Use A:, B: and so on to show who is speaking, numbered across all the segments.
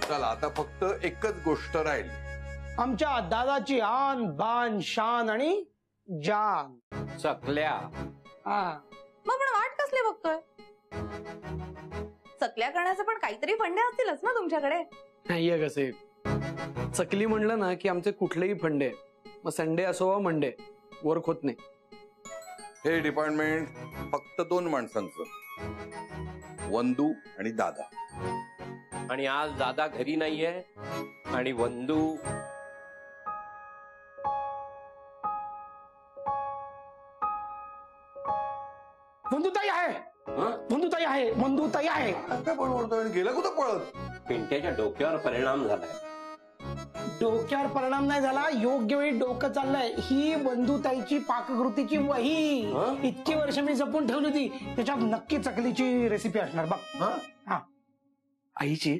A: चला आता फक्त एकच गोष्ट राहील,
B: आमच्या दादाची आन बान शान आणि जान.
C: चकल्या.
D: मग पण वाट कसली बघतोय? चकल्या करण्याचे पण काहीतरी फंडे असतीलच ना तुमच्याकडे?
E: नाहीये कसे. चकली म्हणलं ना की आमचे कुठलेही फंडे, मग संडे असो वा मंडे, वर्क होत नाही.
A: हे डिपार्टमेंट फक्त 2 माणसांचं, वंदू आणि दादा.
C: आणि आज दादा घरी नाहीये आणि वंदू
B: बंधुताई आहे, बंधुताई आहे, बंधुताई आहे.
A: काय बोलतोय? गेला कुठं पळत?
C: पिंट्याच्या डोक्यावर परिणाम झालाय.
B: डोक्यावर परिणाम नाही झाला, योग्य वेळी डोकं चाललंय. ही बंधुताईची पाककृतीची वही, इतकी वर्ष मी जपून ठेवली होती, त्याच्यात नक्की चकलीची रेसिपी असणार बघ. हा
E: आईची.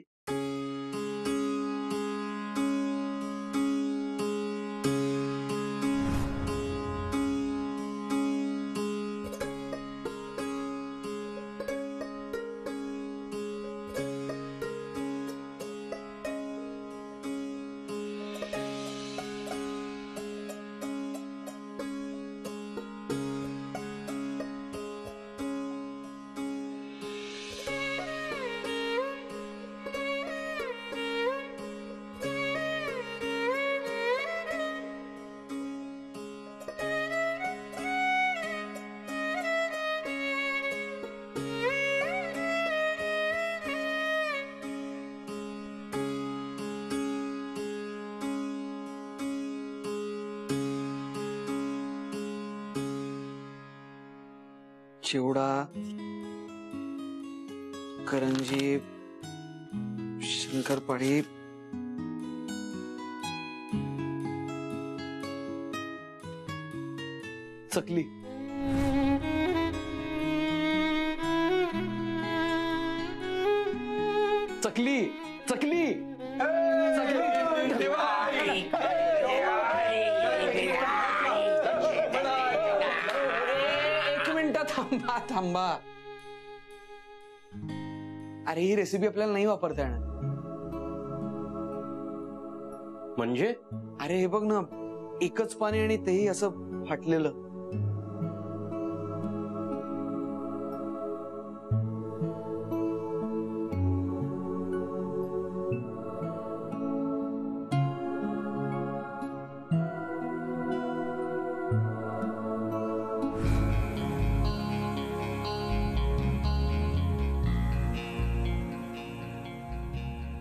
E: चिवडा, करंजी, शंकरपाळी, चकली. चकली चकली एक मिनिट थांबा थांबा. अरे ही रेसिपी आपल्याला नाही वापरता येणार.
C: म्हणजे?
E: अरे हे बघ ना, एकच पाणी आणि तेही असं फाटलेलं.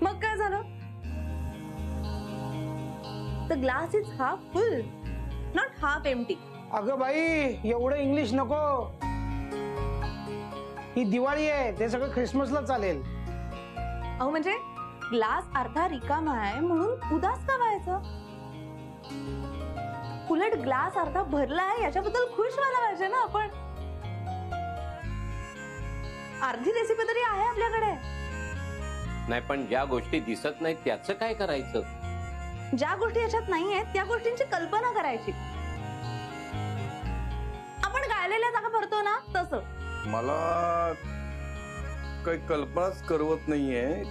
D: मग काय झालं? The glass is half full, not half empty.
B: अगं बाई, एवढं इंग्लिश नको. ही दिवाळी आहे, ते सगळं ख्रिसमसला चालेल.
D: अहो म्हणजे ग्लास अर्धा रिकामा आहे म्हणून उदास का व्हायचं? उलट ग्लास अर्धा भरला आहे याच्याबद्दल खुश व्हायला पाहिजे ना आपण. अर्धी रेसिपी तरी आहे आपल्याकडे.
C: नाही पण ज्या गोष्टी दिसत नाहीत त्याचं काय करायचं?
D: ज्या गोष्टी याच्यात नाही आहेत त्या गोष्टींची कल्पना करायची. आपण गायलेल्या जागा भरतो ना तसं.
A: मला काही कल्पनाच करवत नाहीये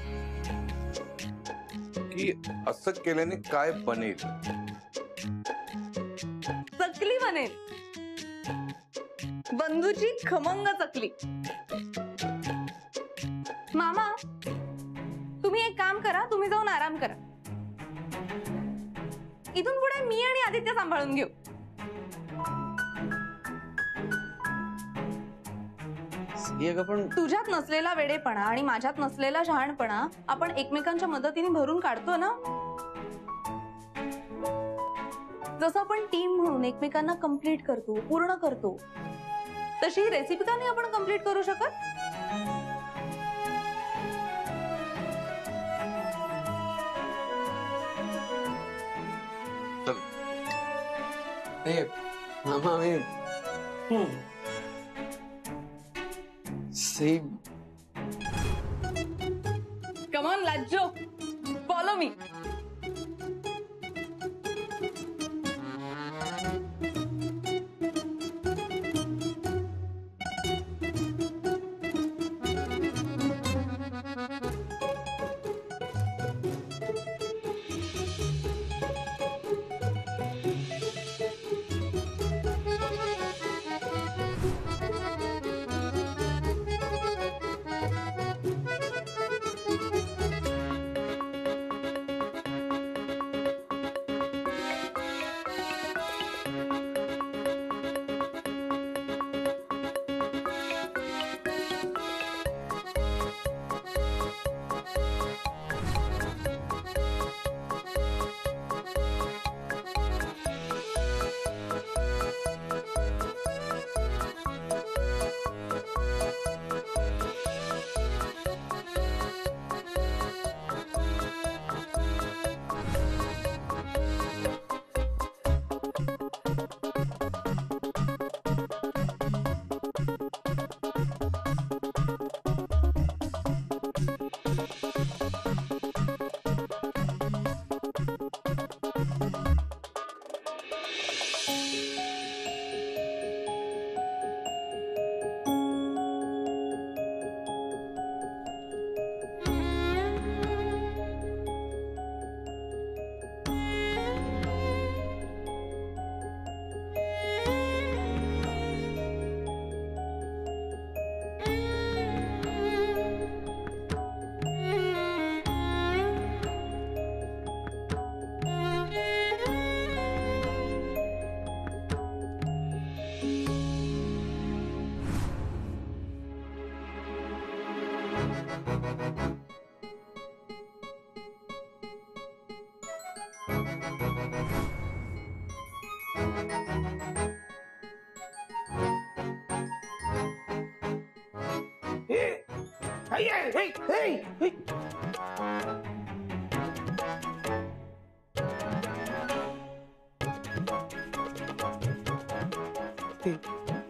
A: की असं केल्याने काय बनेल.
D: चकली बनेल, बंधूची खमंग चकली. मामा तुम्ही एक काम करा, तुम्ही जाऊन आराम करा. इथून पुढे मी आणि आदित्य सांभाळून घेऊ.
E: पण
D: तुझ्यात नसलेला वेडेपणा आणि माझ्यात नसलेला शहाणपणा आपण एकमेकांच्या मदतीने भरून काढतो ना. जसं आपण टीम म्हणून एकमेकांना कंप्लीट करतो, पूर्ण करतो, तशी ही रेसिपी का नाही आपण कंप्लीट करू शकत?
E: मामा मी सही.
D: कम ऑन लाजो, फॉलो मी.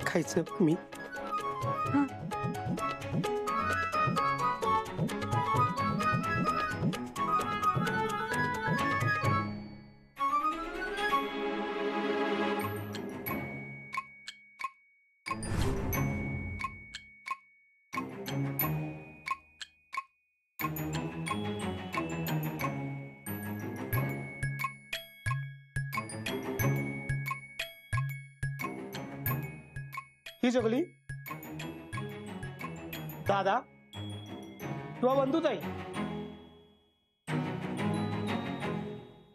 B: खायचं मी ही चकली दादा किंवा बंधुताई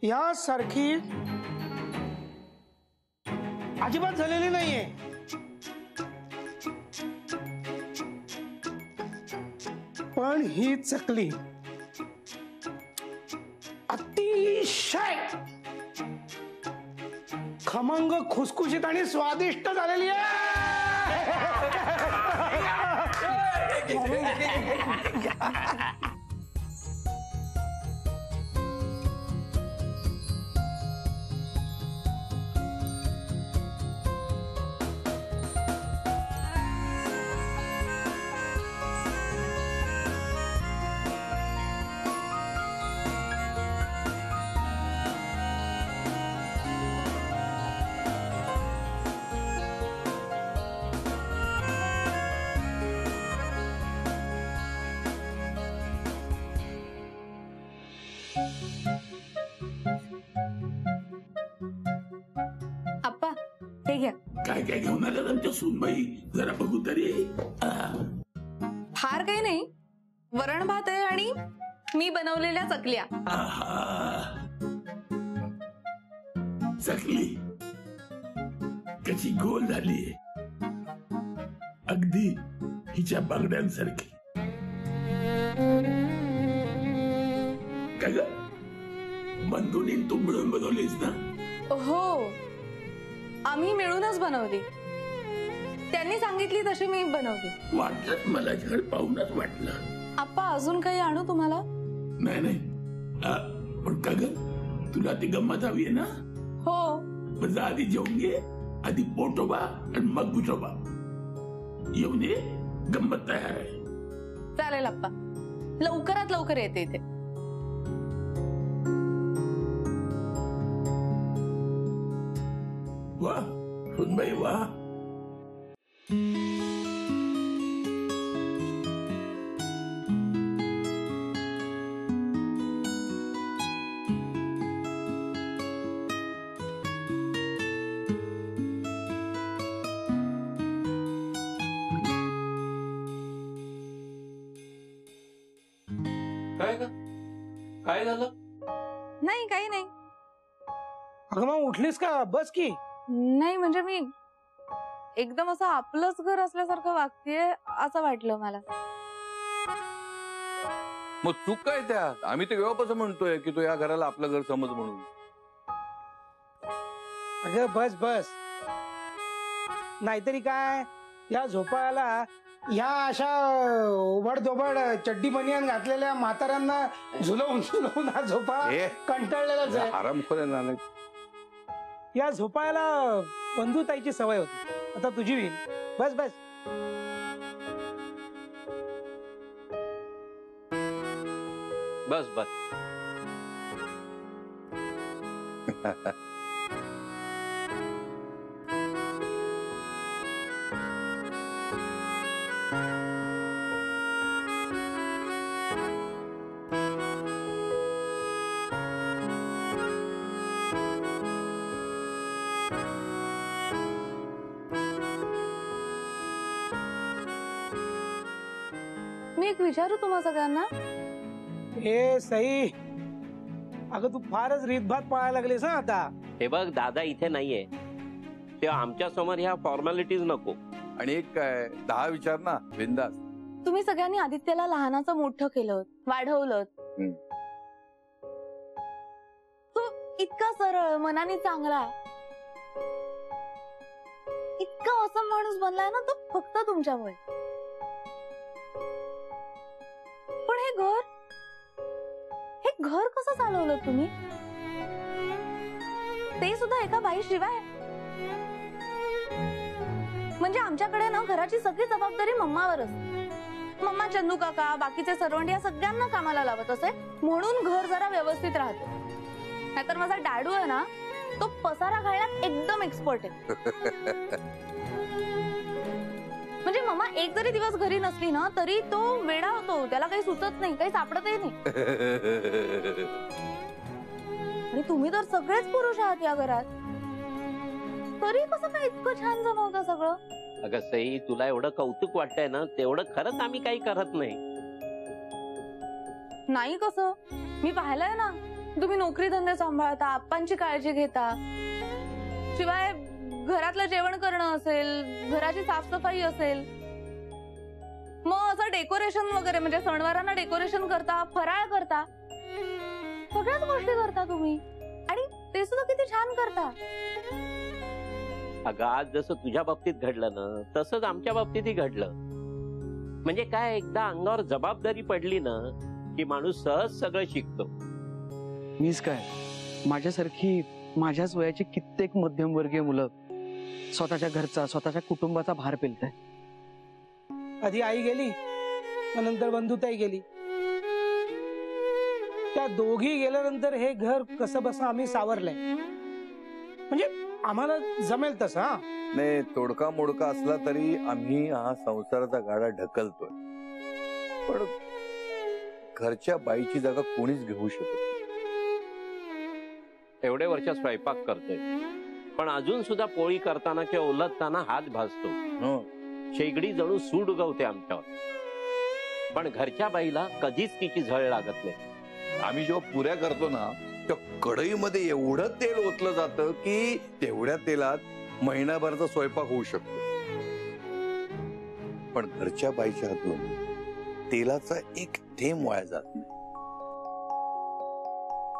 B: यासारखी अजिबात झालेली नाहीये. पण ही चकली अतिशय खमंग, खुसखुशीत आणि स्वादिष्ट झालेली आहे.
D: आप्पा हे घ्या.
F: काय काय घेऊन आलं आमच्या सूनबाई, जरा बघू तरी.
D: फार काही नाही, वरण भात आहे आणि मी बनवलेल्या चकल्या.
F: चकली कशी गोल झाली, अगदी हिच्या बांगड्यांसारखी. काय ग, बंधूनी तू मिळून बनवलीस ना?
D: हो, आम्ही मिळूनच बनवली. त्यांनी सांगितली तशी मी बनवली.
F: वाटलं मला, झड पाहूनच वाटलं.
D: आप्पा अजून काही आणू तुम्हाला?
F: नाही नाही, पण का ग, तुला ती गंमत हवी आहे ना?
D: हो.
F: म्हणजे आधी जेवून घे, आधी पोटोबा आणि मग बुटोबा. येऊन ये, गंमत तयार आहे.
D: चालेल आप्पा, लवकरात लवकर येते इथे.
F: वा सुनबाई वा.
C: काय का, काय झालं?
D: नाही, काही नाही.
B: अगं मग उठलीस का? बस की.
D: नाही म्हणजे मी एकदम असं आपलंच घर असल्यासारखं वागतेय असं वाटलं मला.
A: मग चूक काय त्यात? आम्ही तर केव्हापासून म्हणतोय की तो या घराला आपलं घर समज म्हणून.
B: अगं बस बस, नाहीतरी काय, या झोपाळ्याला या अशा ओबड चड्डी बनियान घातलेल्या म्हाताऱ्यांना झुलवून झुलवून हा झोपाळा कंटाळलेलाच आहे.
A: आरामखोर आहे ना.
B: या झोपाळ्याला बंधुताईची सवय होती, आता तुझी होईल. बस बस.
C: बस बस.
D: मी एक विचारू तुम्हा सगळ्यांना.
B: हे सई, अगं तू फारच रीतभात पाळायला लागलीस हा आता.
C: हे बघ, दादा इथे नाहीये तेव्हा आमच्या समोर ह्या फॉर्मॅलिटीज नको.
A: आणि एक काय 10 विचार ना बिंदास.
D: तुम्ही सगळ्यांनी आदित्यला लहानाचं मोठं केलं, वाढवलं. तो इतका सरळ, मनाने चांगला, इतका असं माणूस बनलाय ना तो फक्त तुमच्यामुळे. पण हे घर कसं चालवलं तुम्ही, ते सुद्धा एका बाई शिवाय. म्हणजे आमच्याकडे ना घराची सगळी जबाबदारी मम्मावरच. मम्मा चंदू काका, बाकीचे सर्वंट या सगळ्यांना कामाला लावत असे, म्हणून घर जरा व्यवस्थित राहते. नाहीतर माझा डॅडू आहे ना, तो पसारा घालण्यात एकदम एक्सपर्ट आहे. म्हणजे मम्मा एक जरी दिवस घरी नसली ना तरी तो वेडा होतो, त्याला काही सुचत नाही, काही सापडतही नाही. आणि तुम्ही तर सगळेच पुरुष आहात या घरात, तरी कसं काय इतकं छान जमवतं सगळं.
C: अगं सई, तुला एवढं कौतुक वाटतंय ना, तेवढं खरंच आम्ही काही करत नाही.
D: नाही कसं, मी पाहिलंय ना, तुम्ही नोकरी धंदे सांभाळता, आप्पांची काळजी घेता, शिवाय घरातलं जेवण करणं असेल, घराची साफसफाई असेल, मग असं डेकोरेशन वगैरे, म्हणजे सणवारांना डेकोरेशन करता, फराळ करता, सगळ्याच गोष्टी करता तुम्ही. आणि ते सुद्धा किती छान करता.
C: अगं आज जसं तुझ्या बाबतीत घडलं ना, तसंच आमच्या बाबतीतही घडलं. म्हणजे काय, एकदा अंगावर जबाबदारी पडली ना की माणूस सहज सगळं शिकतो.
E: मीच काय, माझ्यासारखी माझ्याच वयाची कित्येक मध्यमवर्गीय मुलं स्वतःच्या घरचा, स्वतःच्या कुटुंबाचा भार पेलताय.
B: आधी आई गेली, मग नंतर बंधुताई गेली. त्या दोघी गेल्यानंतर हे घर कसं बसं आम्ही सावरलंय. म्हणजे आम्हाला जमेल तसं. हा
A: नाही, तोडका मोडका असला तरी आम्ही हा संसाराचा गाडा ढकलतोय. पण घरच्या बाईची जागा कोणीच घेऊ शकत नाही.
C: एवढे वर्ष स्वयंपाक करतोय, पण अजून सुद्धा पोळी करताना किंवा उलटताना हात भाजतो. शेगडी जणू सूड उगवते आमच्यावर. पण घरच्या बाईला कधीच तिची झळ लागत नाही.
A: आम्ही जेव्हा पुऱ्या करतो ना, त्या कढईमध्ये एवढं तेल ओतलं जातं की तेवढ्या तेलात महिनाभरचा स्वयंपाक होऊ शकतो. पण घरच्या बाईच्या हातून तेलाचा एक थेंब वाया जात नाही.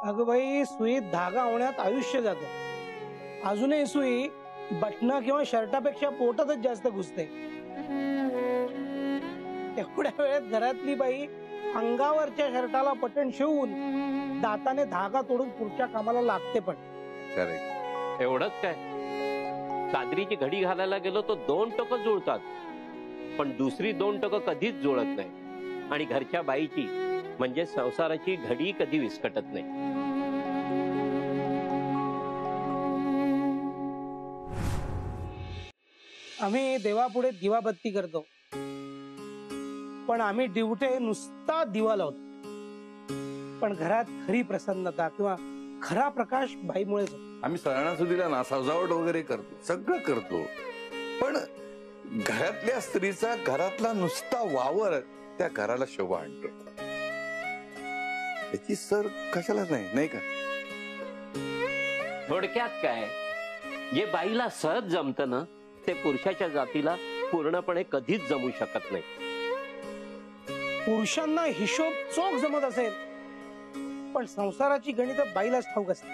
B: अगं बाई, सुईत धागा होण्यात आयुष्य जातं. अजूनही सुई बटना किंवा शर्टापेक्षा पोटातच जास्त घुसते. एवढ्या वेळेत घरातली बाई अंगावरच्या शर्टाला बटन शिवून दाताने धागा तोडून पुढच्या कामाला लागते. पण
A: करेक्ट.
C: एवढंच काय, चादरीची घडी घालायला गेलो तो 2 टोकं जुळतात, पण दुसरी 2 टोकं कधीच जुळत नाही. आणि घरच्या बाईची म्हणजे संसाराची घडी कधी विस्कटत नाही.
B: आम्ही देवापुढे दिवाबत्ती करतो, पण आम्ही दिवटे नुसता दिवा लावतो. पण घरात खरी प्रसन्नता किंवा खरा प्रकाश बाईमुळेच.
A: आम्ही सणासुदीला ना सजावट वगैरे करतो, सगळं करतो, पण घरातल्या स्त्रीचा घरातला नुसता वावर त्या घराला शोभा आणतो. त्याची सर कशालाच नाही, नाही का?
C: थोडक्यात काय, जे बाईला सहज जमतं ना ते पुरुषाच्या जातीला पूर्णपणे कधीच जमू शकत नाही.
B: पुरुषांना हिशोब चोख जमत असेल, पण संसाराची गणित बाईलाच ठाऊक असते.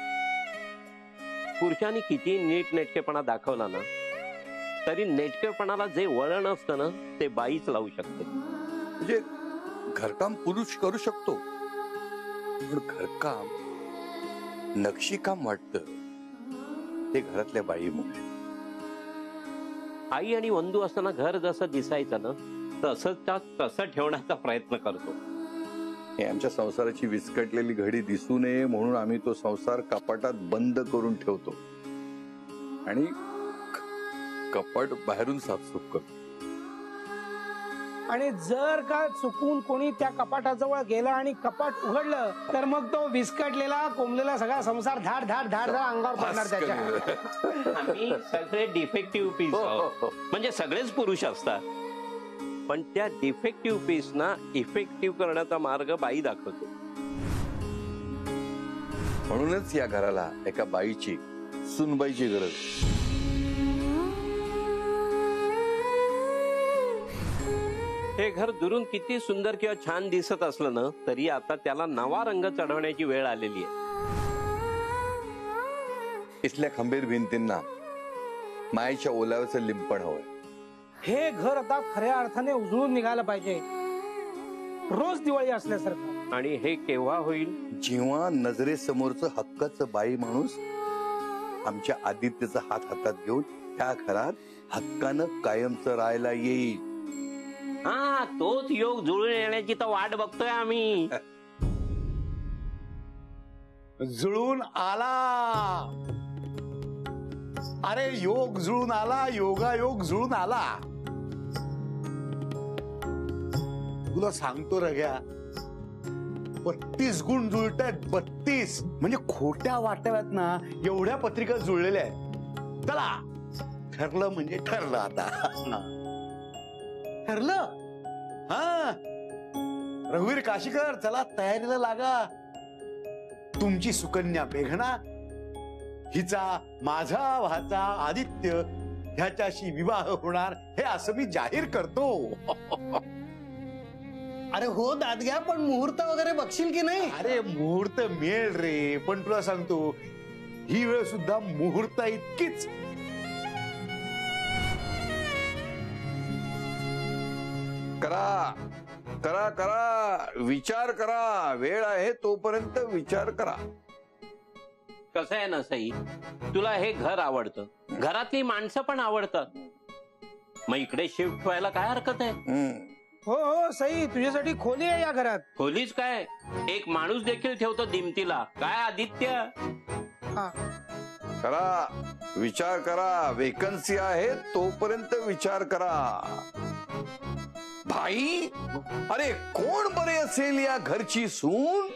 C: पुरुषांनी किती नीटनेटकेपणा दाखवला ना तरी नेटकेपणाला जे वळण असतं ना ते बाईच लावू शकते.
A: म्हणजे घरकाम पुरुष करू शकतो, पण घरकाम नक्षीकाम वाटतं ते घरातल्या बाईमुळे.
C: आई आणि वंदू असताना घर जसं दिसायचं ना तसं ठेवण्याचा प्रयत्न करतो.
A: हे आमच्या संसाराची विस्कटलेली घडी दिसू नये म्हणून आम्ही तो संसार कपाटात बंद करून ठेवतो आणि कपाट बाहेरून साफसूफ करतो.
B: आणि जर का चुकून कोणी त्या कपाटाजवळ गेला आणि कपाट उघडलं तर मग तो विस्कटलेला कोंबलेला सगळा संसार धाड धाड धाड धाड अंगावर पडणार त्याच्या.
C: आम्ही सगळे डिफेक्टिव्ह पीस म्हणजे सगळेच पुरुष असतात, पण त्या डिफेक्टिव्ह पीस ना इफेक्टिव्ह करण्याचा मार्ग बाई दाखवते.
A: म्हणूनच या घराला एका बाईची, सुनबाईची गरज.
C: हे घर दुरून किती सुंदर किंवा छान दिसत असलं ना तरी आता त्याला नवा रंग चढवण्याची वेळ आलेली आहे.
A: इथल्या खंबीर भिंतींना मायेच्या ओलाव्याचं लिंपण हवंय.
B: हे घर आता खऱ्या अर्थाने उजळून निघालं पाहिजे, रोज दिवाळी असल्यासारखं.
C: आणि हे केव्हा होईल?
A: जेव्हा नजरेसमोरचं हक्काचं बाई माणूस आमच्या आदित्यचा हात हातात घेऊन त्या घरात हक्कानं कायमचं राहायला येईल.
C: हा, तोच योग जुळून येण्याची तर वाट बघतोय आम्ही.
G: जुळून आला. अरे योग जुळून आला, योगायोग जुळून आला. तुला सांगतो रग्या, 32 गुण जुळतायत. 32 म्हणजे खोट्या वाटाव्यात ना एवढ्या पत्रिका जुळलेल्या आहेत. चला, ठरलं म्हणजे ठरलं. आता
B: ठरलं.
G: हा, रघुवीर काशीकर, चला तयारीला लागा. तुमची सुकन्या मेघना हिचा माझा भाचा आदित्य ह्याच्याशी विवाह होणार हे असं मी जाहीर करतो.
B: अरे हो दादग्या, पण मुहूर्त वगैरे बघशील की नाही?
G: अरे मुहूर्त मिळेल रे, पण तुला सांगतो ही वेळ सुद्धा मुहूर्त इतकीच.
A: करा करा करा, विचार करा. वेळ आहे तोपर्यंत विचार करा.
C: कसं आहे ना सई, तुला हे घर आवडतं, घरातली माणसं पण आवडतात, मग इकडे शिफ्ट व्हायला काय हरकत आहे?
B: हो हो सई, तुझ्यासाठी खोली आहे या घरात.
C: खोलीच काय, एक माणूस देखील ठेवतो दिमतीला. काय आदित्य?
B: हा,
A: करा, विचार करा. वेकन्सी आहे तोपर्यंत विचार करा. भाई, अरे कोण बरे असेल या घरची सून?